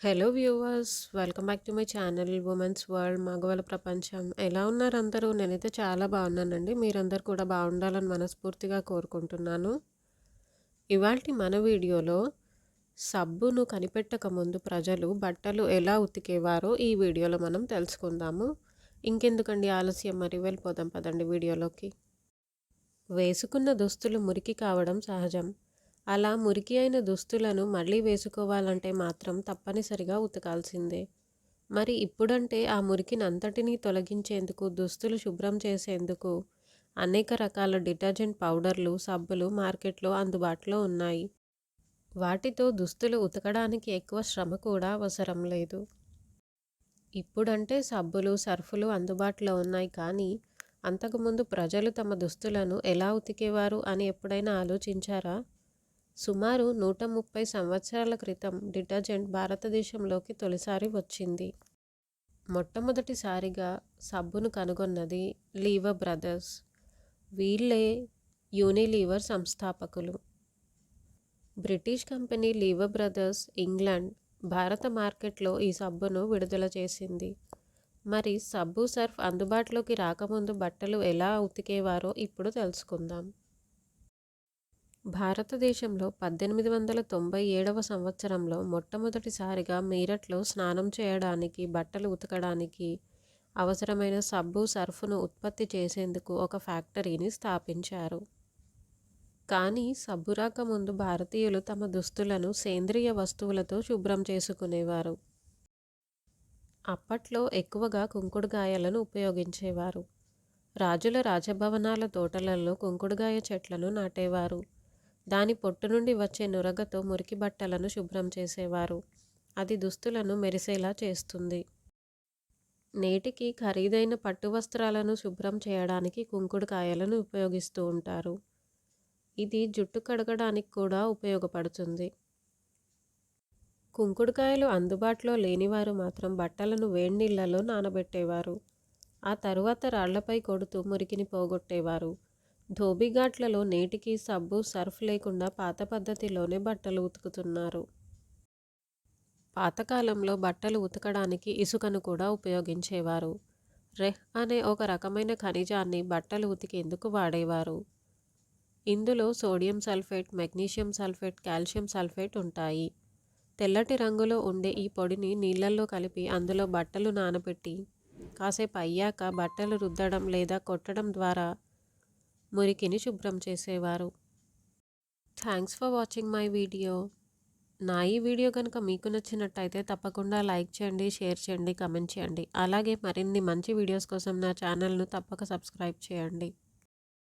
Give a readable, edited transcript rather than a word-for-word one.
Hello viewers, welcome back to my channel women's world మగవాళ్ళ ప్రపంచం. ఎలా ఉన్నారు అందరూ? నేనైతే చాలా బాగున్నానండి. మీరందరూ కూడా బాగుండాలని మనస్ఫూర్తిగా కోరుకుంటున్నాను. ఇవాల్టి మన వీడియోలో సబ్బును కనిపెట్టక ముందు ప్రజలు బట్టలు ఎలా ఉతికేవారో ఈ వీడియోలో మనం తెలుసుకుందాము. ఇంకెందుకండి ఆలస్యం, మరి వెళ్ళిపోదాం పదండి వీడియోలోకి. వేసుకున్న దుస్తులు మురికి కావడం సహజం. అలా మురికి అయిన దుస్తులను మళ్ళీ వేసుకోవాలంటే మాత్రం తప్పనిసరిగా ఉతకాల్సిందే. మరి ఇప్పుడంటే ఆ మురికిని అంతటినీ తొలగించేందుకు, దుస్తులు శుభ్రం చేసేందుకు అనేక రకాల డిటర్జెంట్ పౌడర్లు, సబ్బులు మార్కెట్లో అందుబాటులో ఉన్నాయి. వాటితో దుస్తులు ఉతకడానికి ఎక్కువ శ్రమ కూడా అవసరం లేదు. ఇప్పుడంటే సబ్బులు, సర్ఫులు అందుబాటులో ఉన్నాయి, కానీ అంతకుముందు ప్రజలు తమ దుస్తులను ఎలా ఉతికేవారు అని ఎప్పుడైనా ఆలోచించారా? సుమారు 130 సంవత్సరాల క్రితం డిటర్జెంట్ భారతదేశంలోకి తొలిసారి వచ్చింది. మొట్టమొదటిసారిగా సబ్బును కనుగొన్నది లీవర్ బ్రదర్స్. వీళ్ళే యూనిలీవర్ సంస్థాపకులు. British company Lever Brothers England, భారత మార్కెట్లో ఈ సబ్బును విడుదల చేసింది. మరి సబ్బు, సర్ఫ్ అందుబాటులోకి రాకముందు బట్టలు ఎలా ఉతికేవారో ఇప్పుడు తెలుసుకుందాం. భారతదేశంలో 1897వ సంవత్సరంలో మొట్టమొదటిసారిగా మీరట్లో స్నానం చేయడానికి, బట్టలు ఉతకడానికి అవసరమైన సబ్బు, సర్ఫును ఉత్పత్తి చేసేందుకు ఒక ఫ్యాక్టరీని స్థాపించారు. కానీ సబ్బు రాకముందు భారతీయులు తమ దుస్తులను సేంద్రియ వస్తువులతో శుభ్రం చేసుకునేవారు. అప్పట్లో ఎక్కువగా కుంకుడుగాయలను ఉపయోగించేవారు. రాజుల రాజభవనాల తోటలలో కుంకుడుగాయ చెట్లను నాటేవారు. దాని పొట్టు నుండి వచ్చే నురగతో మురికి బట్టలను శుభ్రం చేసేవారు. అది దుస్తులను మెరిసేలా చేస్తుంది. నేటికి ఖరీదైన పట్టు వస్త్రాలను శుభ్రం చేయడానికి కుంకుడుకాయలను ఉపయోగిస్తూ ఉంటారు. ఇది జుట్టు కడగడానికి కూడా ఉపయోగపడుతుంది. కుంకుడుకాయలు అందుబాటులో లేనివారు మాత్రం బట్టలను వేడినీళ్లలో నానబెట్టేవారు. ఆ తరువాత రాళ్లపై కొడుతూ మురికిని పోగొట్టేవారు. ధోబీఘాట్లలో నేటికి సబ్బు, సర్ఫ్ లేకుండా పాత పద్ధతిలోనే బట్టలు ఉతుకుతున్నారు. పాతకాలంలో బట్టలు ఉతకడానికి ఇసుకను కూడా ఉపయోగించేవారు. రెహ్ అనే ఒక రకమైన ఖనిజాన్ని బట్టలు ఉతికేందుకు వాడేవారు. ఇందులో sodium sulphate, magnesium sulphate, calcium sulphate ఉంటాయి. తెల్లటి రంగులో ఉండే ఈ పొడిని నీళ్లలో కలిపి అందులో బట్టలు నానబెట్టి కాసేపు అయ్యాక బట్టలు రుద్దడం లేదా కొట్టడం ద్వారా మురికిని శుభ్రం చేసేవారు. Thanks for watching my video. నా ఈ వీడియో కనుక మీకు నచ్చినట్టయితే తప్పకుండా లైక్ చేయండి, షేర్ చేయండి, కమెంట్ చేయండి. అలాగే మరిన్ని మంచి వీడియోస్ కోసం నా ఛానల్ను తప్పక సబ్స్క్రైబ్ చేయండి.